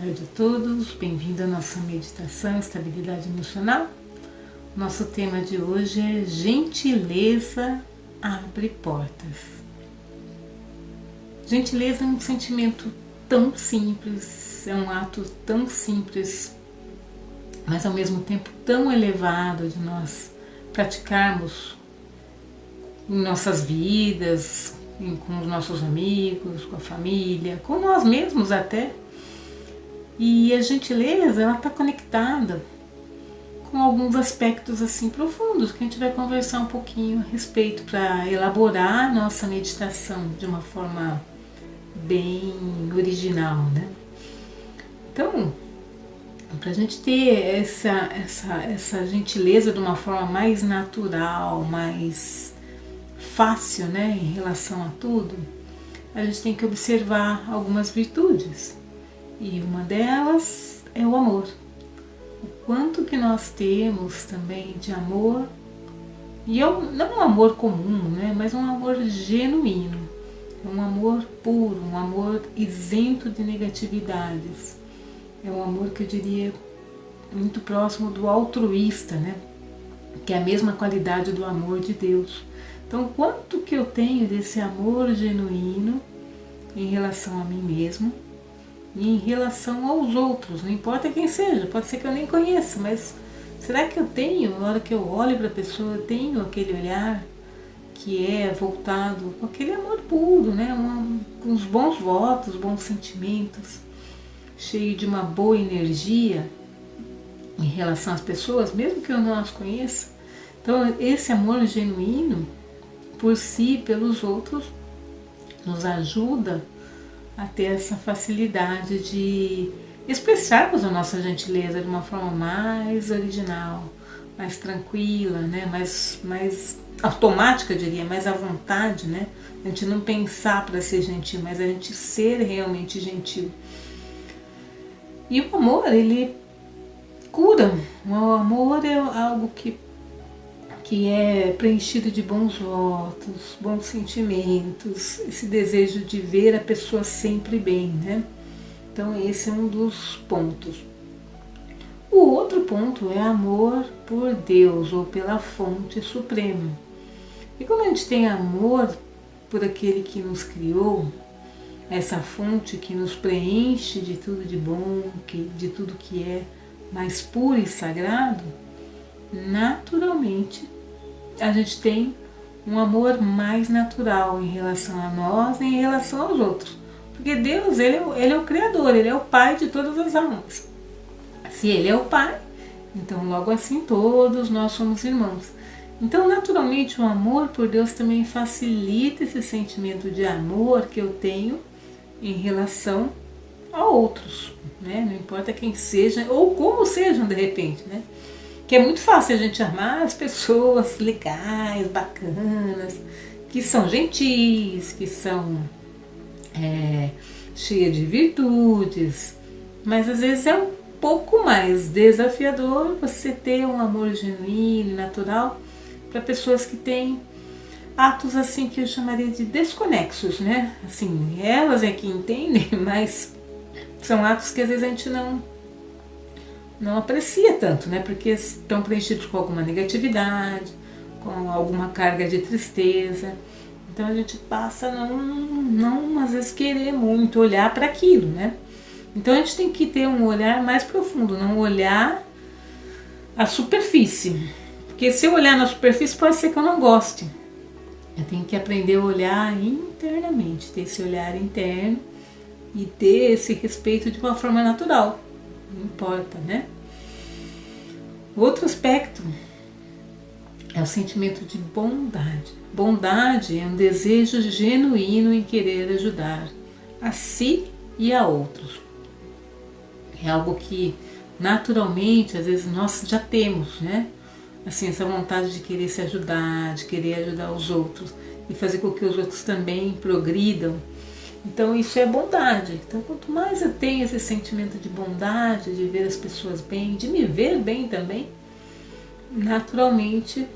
tarde a todos, bem-vindo à nossa meditação Estabilidade Emocional. Nosso tema de hoje é gentileza abre portas. Gentileza é um sentimento tão simples, é um ato tão simples, mas ao mesmo tempo tão elevado de nós praticarmos em nossas vidas, com os nossos amigos, com a família, com nós mesmos até. E a gentileza, ela está conectada com alguns aspectos assim profundos que a gente vai conversar um pouquinho a respeito para elaborar a nossa meditação de uma forma bem original, né? Então, para a gente ter essa gentileza de uma forma mais natural, mais fácil, né, em relação a tudo, a gente tem que observar algumas virtudes. E uma delas é o amor. O quanto que nós temos também de amor, e não um amor comum, né, mas um amor genuíno, um amor puro, um amor isento de negatividades. É um amor que eu diria muito próximo do altruísta, né, que é a mesma qualidade do amor de Deus. Então, quanto que eu tenho desse amor genuíno em relação a mim mesmo e em relação aos outros, não importa quem seja, pode ser que eu nem conheça, mas será que eu tenho, na hora que eu olho para a pessoa, eu tenho aquele olhar que é voltado com aquele amor puro, né? Com os bons votos, bons sentimentos, cheio de uma boa energia em relação às pessoas, mesmo que eu não as conheça. Então, esse amor genuíno, por si, pelos outros, nos ajuda a ter essa facilidade de expressarmos a nossa gentileza de uma forma mais original, mais tranquila, né? mais automática, eu diria, mais à vontade, né? A gente não pensar para ser gentil, mas a gente ser realmente gentil. E o amor, ele cura. O amor é algo que é preenchido de bons votos, bons sentimentos, esse desejo de ver a pessoa sempre bem, né? Então esse é um dos pontos. O outro ponto é amor por Deus ou pela fonte suprema. E como a gente tem amor por aquele que nos criou, essa fonte que nos preenche de tudo de bom, de tudo que é mais puro e sagrado, naturalmente a gente tem um amor mais natural em relação a nós e em relação aos outros. Porque Deus, ele é o Criador, Ele é o Pai de todas as almas. Se Ele é o Pai, então logo assim todos nós somos irmãos. Então naturalmente o amor por Deus também facilita esse sentimento de amor que eu tenho em relação a outros, né? Não importa quem seja ou como sejam de repente, né? Que é muito fácil a gente amar as pessoas legais, bacanas, que são gentis, que são cheias de virtudes, mas às vezes é um pouco mais desafiador você ter um amor genuíno e natural para pessoas que têm atos assim que eu chamaria de desconexos, né? Assim, elas é que entendem, mas são atos que às vezes a gente não aprecia tanto, né? Porque estão preenchidos com alguma negatividade, com alguma carga de tristeza. Então a gente passa a não às vezes querer muito olhar para aquilo, né? Então a gente tem que ter um olhar mais profundo, não olhar a superfície. Porque se eu olhar na superfície pode ser que eu não goste. Eu tenho que aprender a olhar internamente, ter esse olhar interno e ter esse respeito de uma forma natural. Não importa, né? O outro aspecto é o sentimento de bondade. Bondade é um desejo genuíno em querer ajudar a si e a outros. É algo que naturalmente, às vezes, nós já temos, né? Assim, essa vontade de querer se ajudar, de querer ajudar os outros e fazer com que os outros também progridam. Então isso é bondade. Então quanto mais eu tenho esse sentimento de bondade, de ver as pessoas bem, de me ver bem também, naturalmente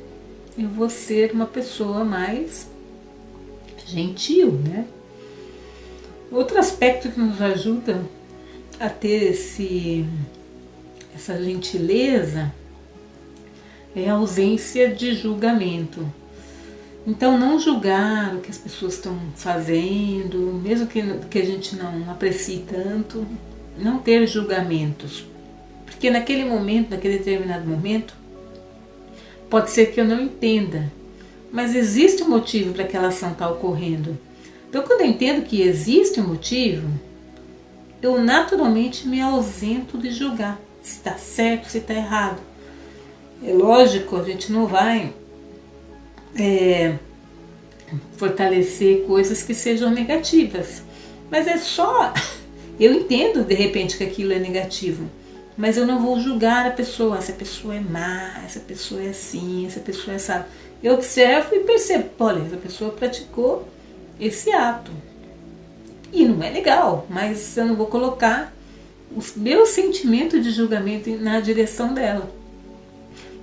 eu vou ser uma pessoa mais gentil, né? Outro aspecto que nos ajuda a ter essa gentileza é a ausência de julgamento. Então, não julgar o que as pessoas estão fazendo, mesmo que a gente não aprecie tanto, não ter julgamentos. Porque naquele momento, naquele determinado momento, pode ser que eu não entenda, mas existe um motivo para aquela ação estar ocorrendo. Então, quando eu entendo que existe um motivo, eu naturalmente me ausento de julgar se está certo, se está errado. É lógico, a gente não vai fortalecer coisas que sejam negativas, mas é só, eu entendo de repente que aquilo é negativo, mas eu não vou julgar a pessoa, essa pessoa é má, essa pessoa é assim, essa pessoa é essa. Eu observo e percebo, olha, essa pessoa praticou esse ato e não é legal, mas eu não vou colocar o meu sentimento de julgamento na direção dela.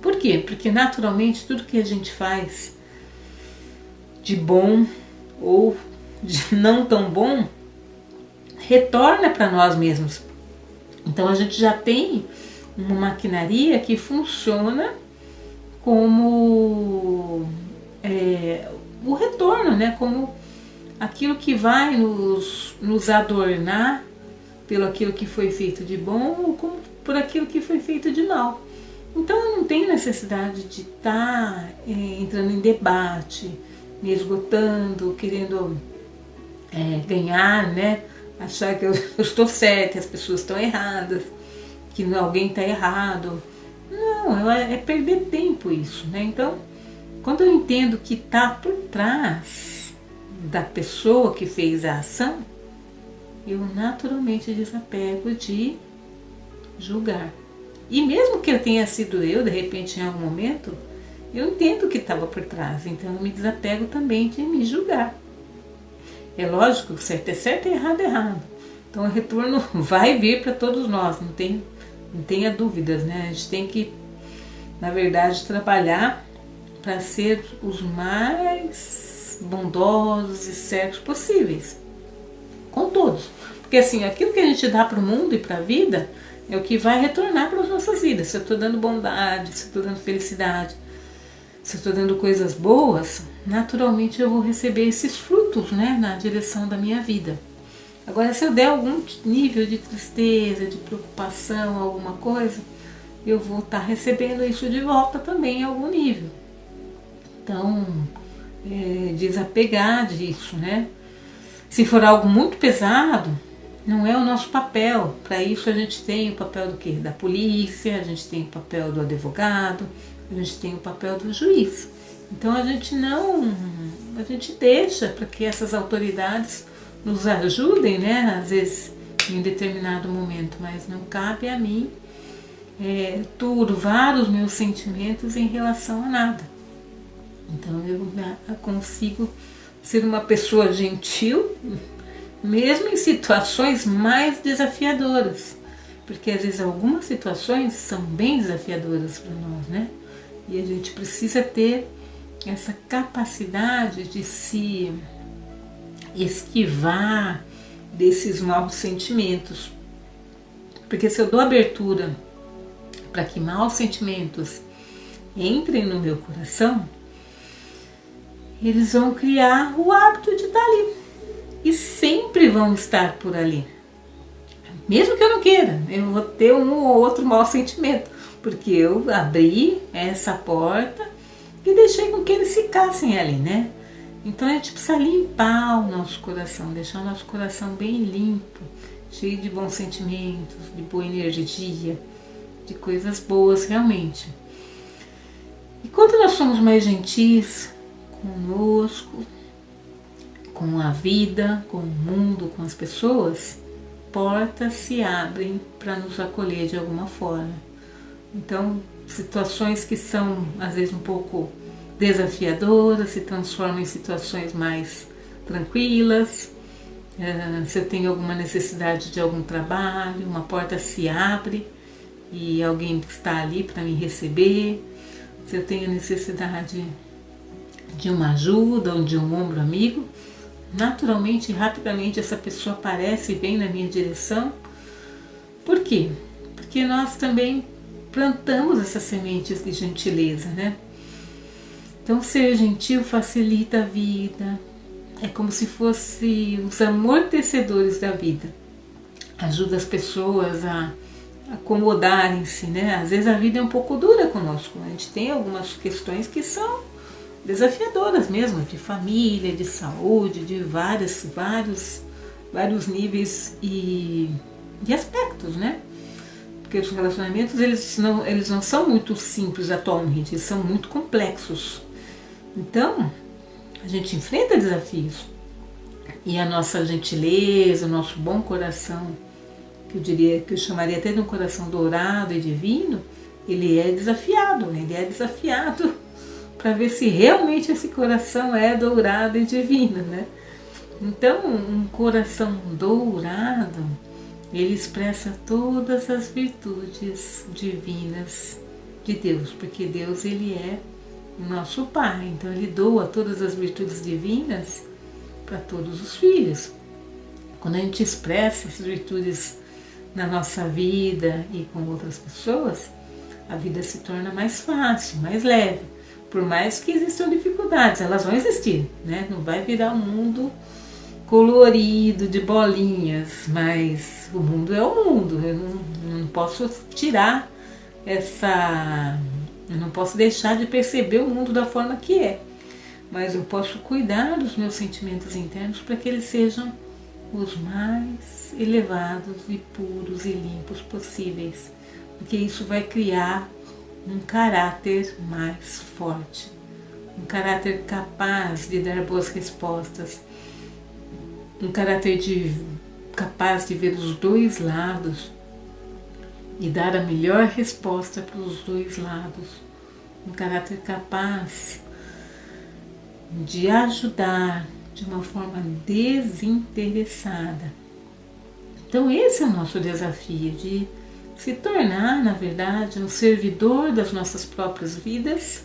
Por quê? Porque naturalmente tudo que a gente faz de bom ou de não tão bom retorna para nós mesmos. Então a gente já tem uma maquinaria que funciona como o retorno, né? Como aquilo que vai nos adornar pelo aquilo que foi feito de bom ou como por aquilo que foi feito de mal. Então eu não tenho necessidade de estar entrando em debate, me esgotando, querendo ganhar, né? Achar que eu estou certa, que as pessoas estão erradas, que alguém está errado. Não, é perder tempo isso, né? Então, quando eu entendo que está por trás da pessoa que fez a ação, eu naturalmente desapego de julgar. E mesmo que eu tenha sido eu, de repente, em algum momento, eu entendo o que estava por trás, então eu me desapego também de me julgar. É lógico, certo é certo e errado é errado. Então o retorno vai vir para todos nós, não tenha dúvidas, né? A gente tem que, na verdade, trabalhar para ser os mais bondosos e certos possíveis, com todos. Porque assim, aquilo que a gente dá para o mundo e para a vida é o que vai retornar para as nossas vidas. Se eu estou dando bondade, se eu estou dando felicidade, se eu estou dando coisas boas, naturalmente eu vou receber esses frutos, né, na direção da minha vida. Agora, se eu der algum nível de tristeza, de preocupação, alguma coisa, eu vou estar recebendo isso de volta também em algum nível. Então, desapegar disso, né? Se for algo muito pesado, não é o nosso papel. Para isso a gente tem o papel do quê? Da polícia, a gente tem o papel do advogado, a gente tem o papel do juiz. Então a gente deixa para que essas autoridades nos ajudem, né? Às vezes em determinado momento, mas não cabe a mim turvar os meus sentimentos em relação a nada. Então eu consigo ser uma pessoa gentil, mesmo em situações mais desafiadoras, porque às vezes algumas situações são bem desafiadoras para nós, né? E a gente precisa ter essa capacidade de se esquivar desses maus sentimentos, porque se eu dou abertura para que maus sentimentos entrem no meu coração, eles vão criar o hábito de estar ali e sempre vão estar por ali. Mesmo que eu não queira, eu vou ter um ou outro mau sentimento, porque eu abri essa porta e deixei com que eles ficassem ali, né? Então a gente precisa limpar o nosso coração, deixar o nosso coração bem limpo, cheio de bons sentimentos, de boa energia, de coisas boas realmente. E quando nós somos mais gentis conosco, com a vida, com o mundo, com as pessoas, portas se abrem para nos acolher de alguma forma. Então, situações que são às vezes um pouco desafiadoras se transformam em situações mais tranquilas. Se eu tenho alguma necessidade de algum trabalho, uma porta se abre e alguém está ali para me receber. Se eu tenho necessidade de uma ajuda ou de um ombro amigo, naturalmente, rapidamente essa pessoa aparece e vem na minha direção Por quê? Porque nós também plantamos essas sementes de gentileza, né? Então, ser gentil facilita a vida, é como se fosse os amortecedores da vida. Ajuda as pessoas a acomodarem-se, né? Às vezes a vida é um pouco dura conosco, a gente tem algumas questões que são desafiadoras mesmo, de família, de saúde, de vários níveis e aspectos, né? Porque os relacionamentos eles não são muito simples atualmente, eles são muito complexos. Então, a gente enfrenta desafios. E a nossa gentileza, o nosso bom coração, que eu chamaria até de um coração dourado e divino, ele é desafiado para ver se realmente esse coração é dourado e divino, né? Então, um coração dourado, ele expressa todas as virtudes divinas de Deus, porque Deus, ele é o nosso Pai, então ele doa todas as virtudes divinas para todos os filhos. Quando a gente expressa essas virtudes na nossa vida e com outras pessoas, a vida se torna mais fácil, mais leve. Por mais que existam dificuldades, elas vão existir, né? Não vai virar um mundo colorido de bolinhas, mas o mundo é o mundo. Eu não posso tirar eu não posso deixar de perceber o mundo da forma que é, mas eu posso cuidar dos meus sentimentos internos para que eles sejam os mais elevados e puros e limpos possíveis, porque isso vai criar um caráter mais forte, um caráter capaz de dar boas respostas, um caráter capaz de ver os dois lados e dar a melhor resposta para os dois lados, um caráter capaz de ajudar de uma forma desinteressada. Então esse é o nosso desafio, de se tornar, na verdade, um servidor das nossas próprias vidas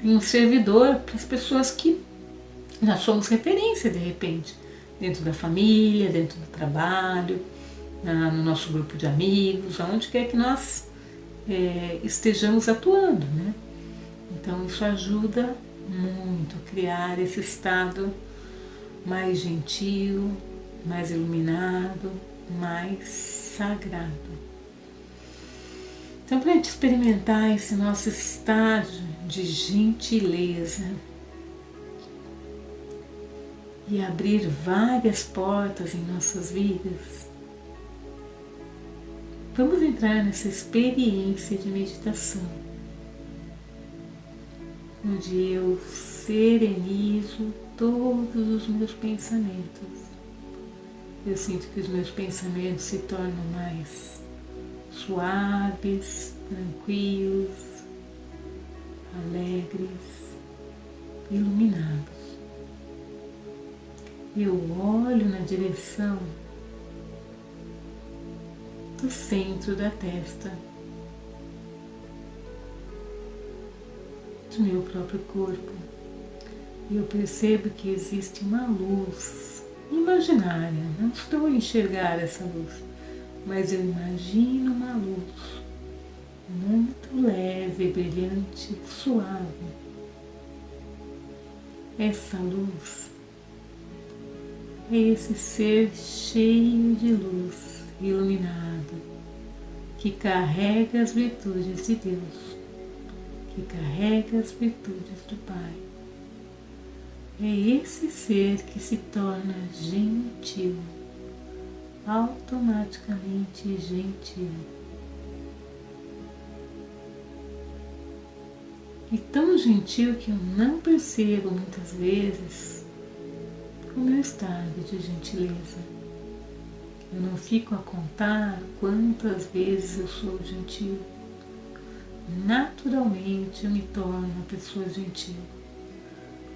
e um servidor para as pessoas que nós somos referência, de repente, dentro da família, dentro do trabalho, no nosso grupo de amigos, aonde quer que nós estejamos atuando, né? Então isso ajuda muito a criar esse estado mais gentil, mais iluminado, mais sagrado. Então, para a gente experimentar esse nosso estágio de gentileza e abrir várias portas em nossas vidas, vamos entrar nessa experiência de meditação, onde eu serenizo todos os meus pensamentos. Eu sinto que os meus pensamentos se tornam mais suaves, tranquilos, alegres, iluminados. Eu olho na direção do centro da testa, do meu próprio corpo, e eu percebo que existe uma luz imaginária. Não estou a enxergar essa luz, mas eu imagino uma luz muito leve, brilhante, suave. Essa luz é esse ser cheio de luz, iluminado, que carrega as virtudes de Deus, que carrega as virtudes do Pai. É esse ser que se torna gentil, automaticamente gentil. E tão gentil que eu não percebo muitas vezes o meu estado de gentileza. Eu não fico a contar quantas vezes eu sou gentil. Naturalmente eu me torno uma pessoa gentil.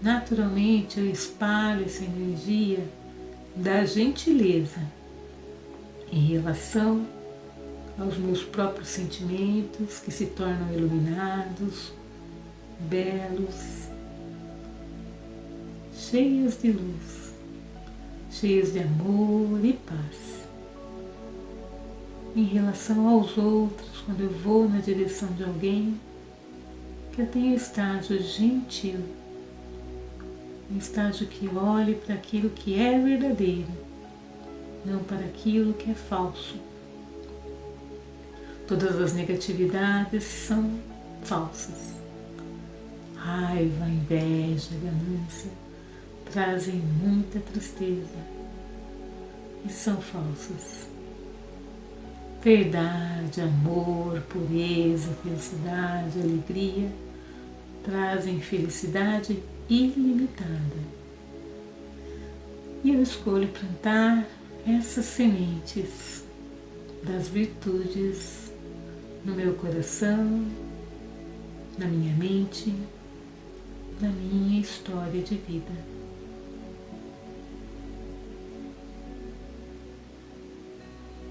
Naturalmente eu espalho essa energia da gentileza em relação aos meus próprios sentimentos, que se tornam iluminados, belos, cheios de luz, cheios de amor e paz. em relação aos outros, quando eu vou na direção de alguém, que eu tenha um estágio gentil, um estágio que olhe para aquilo que é verdadeiro, não para aquilo que é falso. Todas as negatividades são falsas. Raiva, inveja, ganância trazem muita tristeza e são falsas. Verdade, amor, pureza, felicidade, alegria trazem felicidade ilimitada. E eu escolho plantar essas sementes das virtudes no meu coração, na minha mente, na minha história de vida.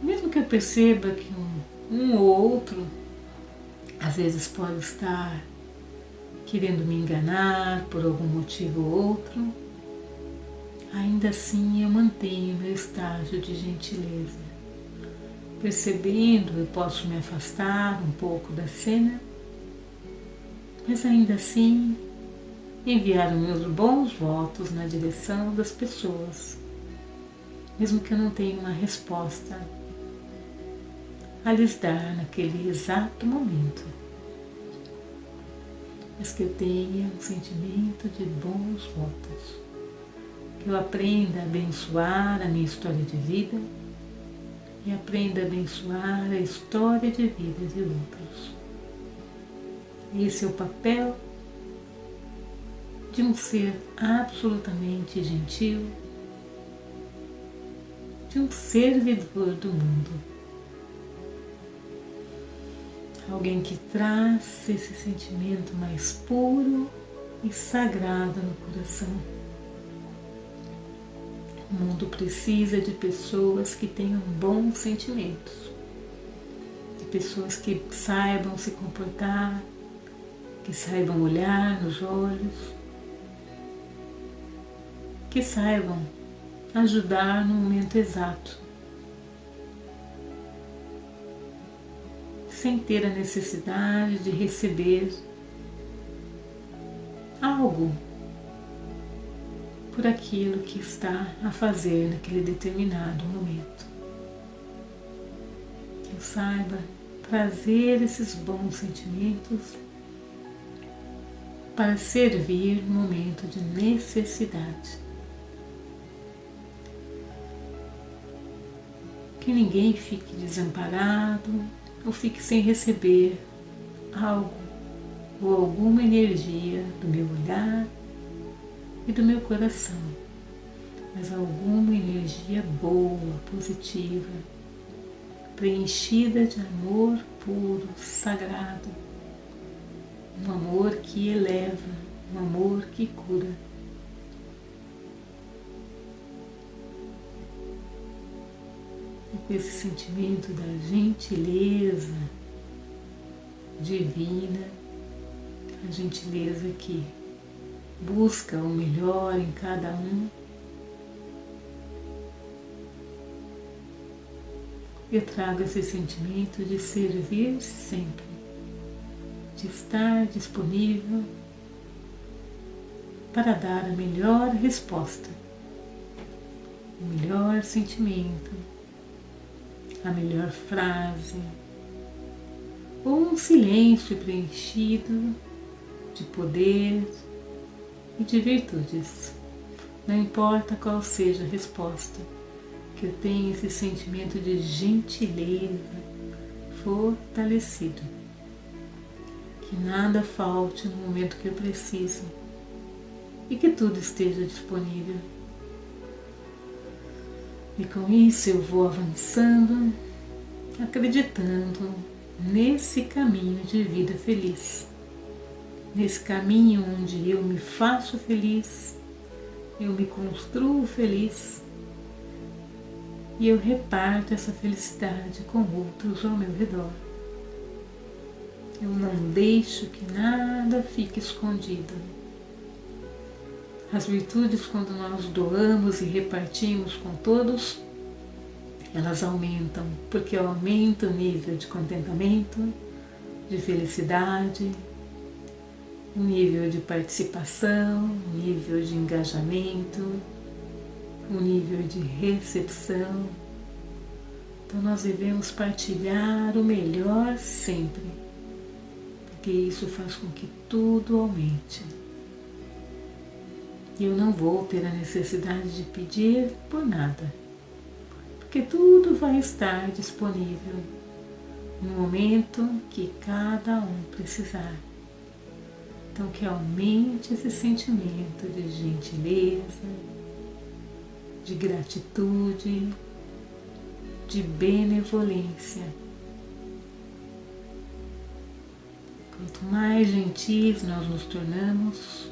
Mesmo que eu perceba que um ou outro às vezes pode estar querendo me enganar por algum motivo ou outro, ainda assim eu mantenho meu estágio de gentileza. Percebendo, eu posso me afastar um pouco da cena, mas ainda assim enviar os meus bons votos na direção das pessoas, mesmo que eu não tenha uma resposta a lhes dar naquele exato momento, mas que eu tenha um sentimento de bons votos, que eu aprenda a abençoar a minha história de vida e aprenda a abençoar a história de vida de outros. Esse é o papel de um ser absolutamente gentil, de um servidor do mundo. Alguém que traz esse sentimento mais puro e sagrado no coração. O mundo precisa de pessoas que tenham bons sentimentos, de pessoas que saibam se comportar, que saibam olhar nos olhos, que saibam ajudar no momento exato, sem ter a necessidade de receber algo por aquilo que está a fazer naquele determinado momento. Que eu saiba trazer esses bons sentimentos para servir no momento de necessidade. Que ninguém fique desamparado ou fique sem receber algo ou alguma energia do meu olhar e do meu coração, mas alguma energia boa, positiva, preenchida de amor puro, sagrado, um amor que eleva, um amor que cura. E com esse sentimento da gentileza divina, a gentileza que busca o melhor em cada um, eu trago esse sentimento de servir sempre, de estar disponível para dar a melhor resposta, o melhor sentimento, a melhor frase, ou um silêncio preenchido de poder e de virtudes. Não importa qual seja a resposta, que eu tenha esse sentimento de gentileza fortalecido. Que nada falte no momento que eu preciso e que tudo esteja disponível. E com isso eu vou avançando, acreditando nesse caminho de vida feliz. Nesse caminho onde eu me faço feliz, eu me construo feliz e eu reparto essa felicidade com outros ao meu redor. Eu não deixo que nada fique escondido. As virtudes, quando nós doamos e repartimos com todos, elas aumentam, porque aumenta o nível de contentamento, de felicidade, o nível de participação, o nível de engajamento, o nível de recepção. Então nós devemos partilhar o melhor sempre, porque isso faz com que tudo aumente. E eu não vou ter a necessidade de pedir por nada, porque tudo vai estar disponível no momento que cada um precisar. Então que aumente esse sentimento de gentileza, de gratitude, de benevolência. Quanto mais gentis nós nos tornamos,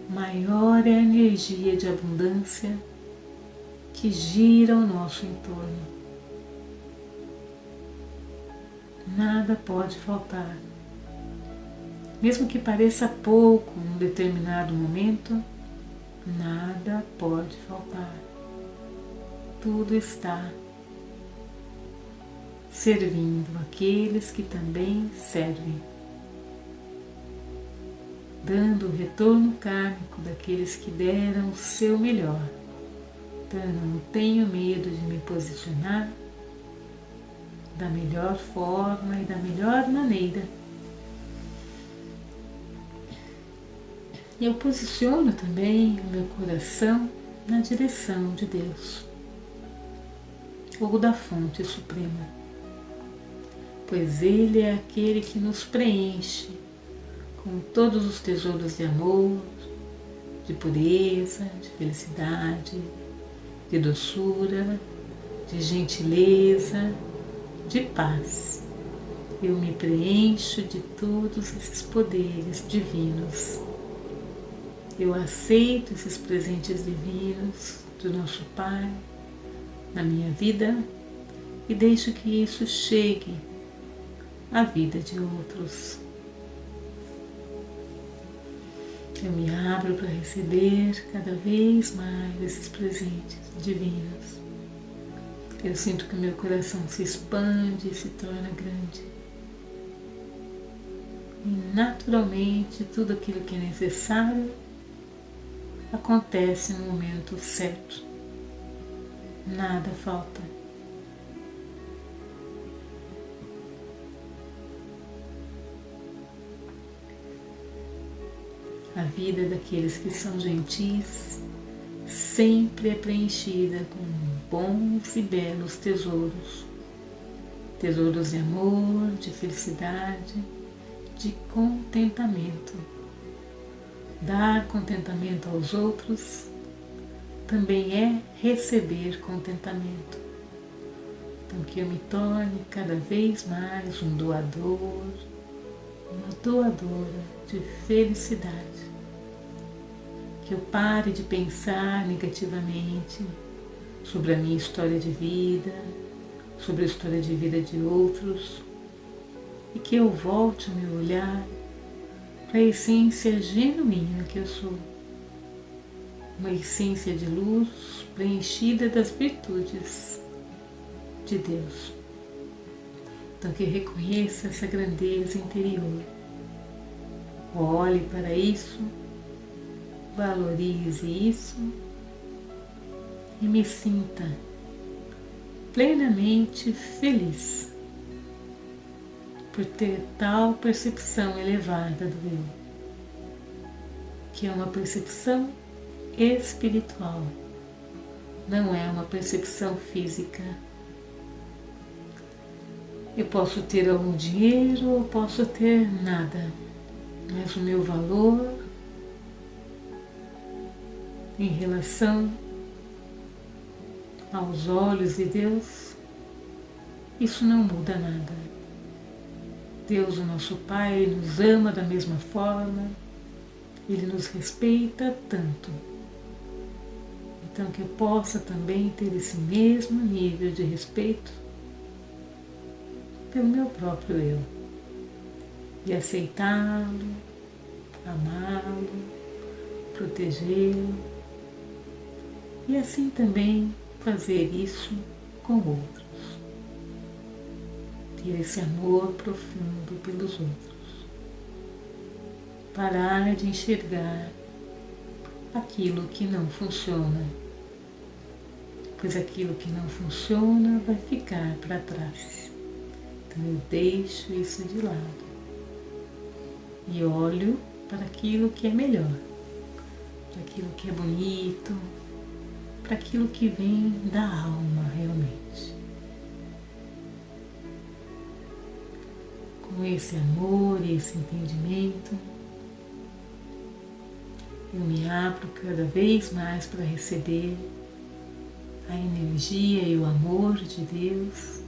maior é a energia de abundância que gira ao nosso entorno. Nada pode faltar. Mesmo que pareça pouco em um determinado momento, nada pode faltar. Tudo está servindo aqueles que também servem, dando o retorno kármico daqueles que deram o seu melhor. Então eu não tenho medo de me posicionar da melhor forma e da melhor maneira. E eu posiciono também o meu coração na direção de Deus, ou da fonte suprema, pois Ele é aquele que nos preenche com todos os tesouros de amor, de pureza, de felicidade, de doçura, de gentileza, de paz. Eu me preencho de todos esses poderes divinos. Eu aceito esses presentes divinos do nosso Pai na minha vida e deixo que isso chegue à vida de outros. Eu me abro para receber cada vez mais esses presentes divinos. Eu sinto que meu coração se expande e se torna grande. E naturalmente tudo aquilo que é necessário acontece no momento certo. Nada falta. A vida daqueles que são gentis sempre é preenchida com bons e belos tesouros. Tesouros de amor, de felicidade, de contentamento. Dar contentamento aos outros também é receber contentamento. Então que eu me torne cada vez mais um doador, uma doadora de felicidade. Que eu pare de pensar negativamente sobre a minha história de vida, sobre a história de vida de outros, e que eu volte o meu olhar para a essência genuína que eu sou. Uma essência de luz preenchida das virtudes de Deus. Então que eu reconheça essa grandeza interior. Olhe para isso, valorize isso e me sinta plenamente feliz por ter tal percepção elevada do eu, que é uma percepção espiritual, não é uma percepção física. Eu posso ter algum dinheiro ou posso ter nada, mas o meu valor em relação aos olhos de Deus, isso não muda nada. Deus, o nosso Pai, Ele nos ama da mesma forma, Ele nos respeita tanto. Então que eu possa também ter esse mesmo nível de respeito pelo meu próprio eu e aceitá-lo, amá-lo, protegê-lo e assim também fazer isso com outros. Ter esse amor profundo pelos outros. Parar de enxergar aquilo que não funciona, pois aquilo que não funciona vai ficar para trás. Então eu deixo isso de lado e olho para aquilo que é melhor, para aquilo que é bonito, para aquilo que vem da alma realmente. Com esse amor e esse entendimento, eu me abro cada vez mais para receber a energia e o amor de Deus.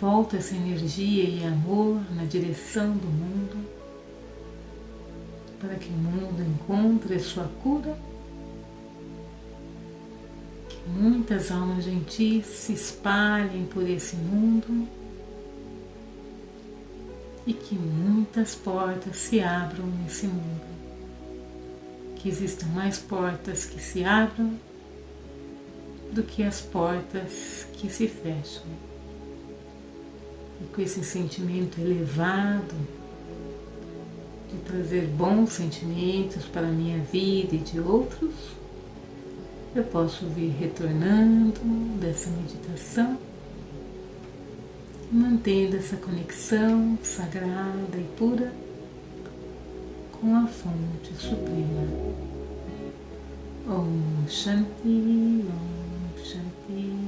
Volto essa energia e amor na direção do mundo, para que o mundo encontre a sua cura, que muitas almas gentis se espalhem por esse mundo e que muitas portas se abram nesse mundo, que existam mais portas que se abram do que as portas que se fecham. E com esse sentimento elevado de trazer bons sentimentos para a minha vida e de outros, eu posso vir retornando dessa meditação, mantendo essa conexão sagrada e pura com a fonte suprema. Om Shanti, Om Shanti.